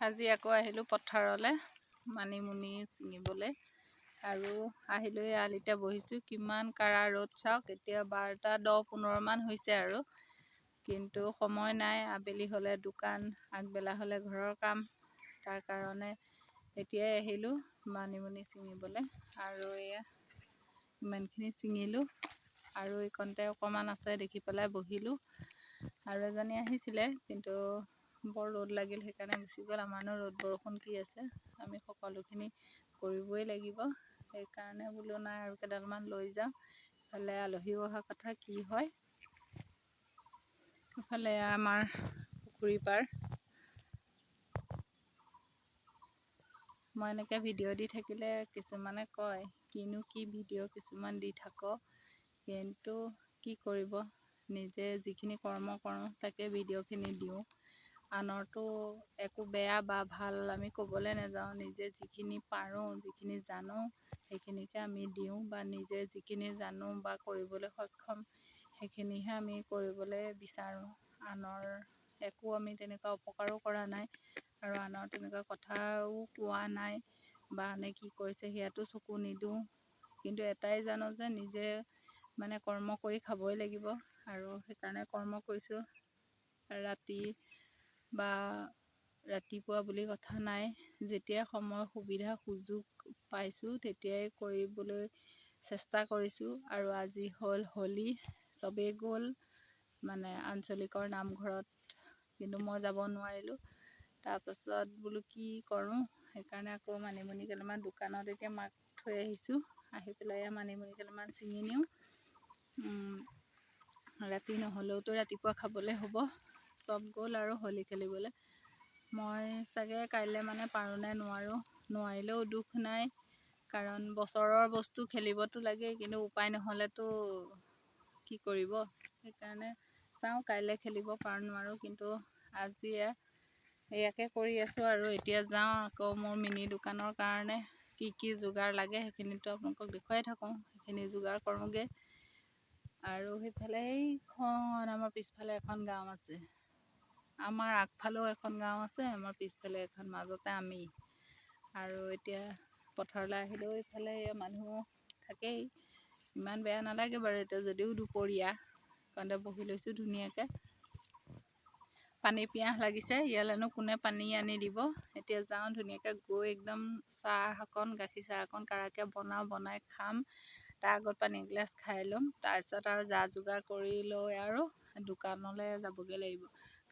আজি আকৌ আহিলোঁ পথাৰলৈ মানিমুনি ছিঙিবলৈ আৰু আহিলোঁ এই আলিতে বহিছোঁ। কিমান কাৰা ৰ'দ চাওক, এতিয়া 12:10-15 মান হৈছে আৰু, কিন্তু সময় নাই। আবেলি হ'লে দোকান, আগবেলা হ'লে ঘৰৰ কাম, তাৰ কাৰণে এতিয়াই আহিলোঁ মানিমুনি ছিঙিবলৈ। আৰু এয়া ইমানখিনি ছিঙিলোঁ আৰু এইকণতে অকণমান আছে দেখি পেলাই বহিলোঁ। আৰু এজনী আহিছিলে কিন্তু বৰ ৰ'দ লাগিল, সেইকাৰণে গুচি গ'ল। আমাৰনো ৰ'দ বৰষুণ কি আছে, আমি সকলোখিনি কৰিবই লাগিব। সেইকাৰণে বোলো নাই আৰু কেইডালমান লৈ যাওঁ। ইফালে আলহীও অহা কথা, কি হয়। ইফালে আমাৰ পুখুৰী পাৰ। মই এনেকৈ ভিডিঅ' দি থাকিলে কিছুমানে কয়, কিনো কি ভিডিঅ' কিছুমান দি থাক, কিন্তু কি কৰিব, নিজে যিখিনি কৰ্ম কৰোঁ তাকে ভিডিঅ'খিনি দিওঁ। আনৰতো একো বেয়া বা ভাল আমি ক'বলৈ নাযাওঁ। নিজে যিখিনি পাৰোঁ, যিখিনি জানো, সেইখিনিকে আমি দিওঁ, বা নিজে যিখিনি জানো বা কৰিবলৈ সক্ষম সেইখিনিহে আমি কৰিবলৈ বিচাৰোঁ। আনৰ একো আমি তেনেকুৱা অপকাৰো কৰা নাই আৰু আনৰ তেনেকুৱা কথাও কোৱা নাই, বা আনে কি কৰিছে সেয়াতো চকু নিদিওঁ। কিন্তু এটাই জানো যে নিজে মানে কৰ্ম কৰি খাবই লাগিব, আৰু সেইকাৰণে কৰ্ম কৰিছোঁ। ৰাতি বা ৰাতিপুৱা বুলি কথা নাই, যেতিয়াই সময় সুবিধা সুযোগ পাইছোঁ তেতিয়াই কৰিবলৈ চেষ্টা কৰিছোঁ। আৰু আজি হ'ল হোলী, চবেই গ'ল মানে আঞ্চলিকৰ নামঘৰত, কিন্তু মই যাব নোৱাৰিলোঁ। তাৰপাছত বোলো কি কৰোঁ, সেইকাৰণে আকৌ মানিমুনি কেইটামান দোকানত এতিয়া মাক থৈ আহিছোঁ। আহি পেলাই মানিমুনি কেইটামান ছিঙি নিওঁ, ৰাতি নহ'লেওতো ৰাতিপুৱা খাবলৈ হ'ব। চব গ'ল আৰু হোলী খেলিবলৈ। মই চাগে কাইলৈ মানে পাৰোঁ নে নোৱাৰোঁ। নোৱাৰিলেও দুখ নাই, কাৰণ বছৰৰ বস্তু খেলিবতো লাগেই, কিন্তু উপায় নহ'লেতো কি কৰিব। সেইকাৰণে চাওঁ কাইলৈ খেলিব পাৰোঁ নোৱাৰোঁ, কিন্তু আজি এয়াকে কৰি আছোঁ। আৰু এতিয়া যাওঁ আকৌ মোৰ মিনি দোকানৰ কাৰণে কি কি যোগাৰ লাগে সেইখিনিতো আপোনালোকক দেখুৱাই থাকোঁ, সেইখিনি যোগাৰ কৰোঁগৈ। আৰু সেইফালে এইখন আমাৰ পিছফালে এখন গাঁও আছে, আমাৰ আগফালেও এখন গাঁও আছে, আমাৰ পিছফালে এখন, মাজতে আমি। আৰু এতিয়া পথাৰলৈ আহিলেও এইফালে মানুহ থাকেই, ইমান বেয়া নালাগে বাৰু এতিয়া যদিও দুপৰীয়া। কাৰণতে বহি লৈছোঁ ধুনীয়াকৈ। পানী পিয়াহ লাগিছে, ইয়ালৈনো কোনে পানী আনি দিব। এতিয়া যাওঁ ধুনীয়াকৈ গৈ একদম চাহ অকণ, গাখীৰ চাহ অকণ কাৰাকৈ বনাওঁ, বনাই খাম। তাৰ আগত পানী এগিলাচ খাই ল'ম, তাৰপিছত আৰু যা যোগাৰ কৰি লৈ আৰু দোকানলৈ যাবগৈ লাগিব।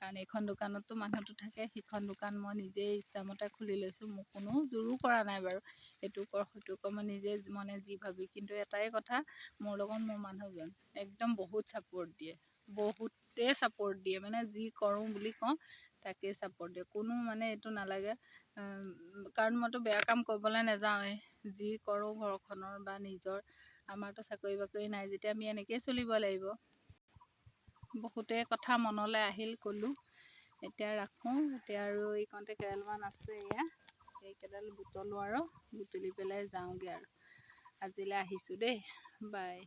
কাৰণ এইখন দোকানততো মানুহটো থাকে, সিখন দোকান মই নিজেই ইচ্ছামতে খুলি লৈছোঁ। মোক কোনো জোৰো কৰা নাই বাৰু, এইটো কৰ সেইটো কৰ, মই নিজে মানে যি ভাবি। কিন্তু এটাই কথা, মোৰ লগত মোৰ মানুহজন একদম বহুত ছাপোৰ্ট দিয়ে, বহুতেই ছাপোৰ্ট দিয়ে। মানে যি কৰোঁ বুলি কওঁ তাকেই ছাপোৰ্ট দিয়ে, কোনো মানে এইটো নালাগে। কাৰণ মইতো বেয়া কাম কৰিবলৈ নাযাওঁৱেই, যি কৰোঁ ঘৰখনৰ বা নিজৰ। আমাৰতো চাকৰি বাকৰি নাই যেতিয়া আমি এনেকৈয়ে চলিব লাগিব। বহুতেই কথা মনলৈ আহিল, ক'লোঁ। এতিয়া ৰাখোঁ। এতিয়া আৰু এইকণতে কেইডালমান আছে, এয়া এইকেইডাল বুটলোঁ আৰু বুটলি পেলাই যাওঁগৈ আৰু। আজিলৈ আহিছোঁ দেই, বাই।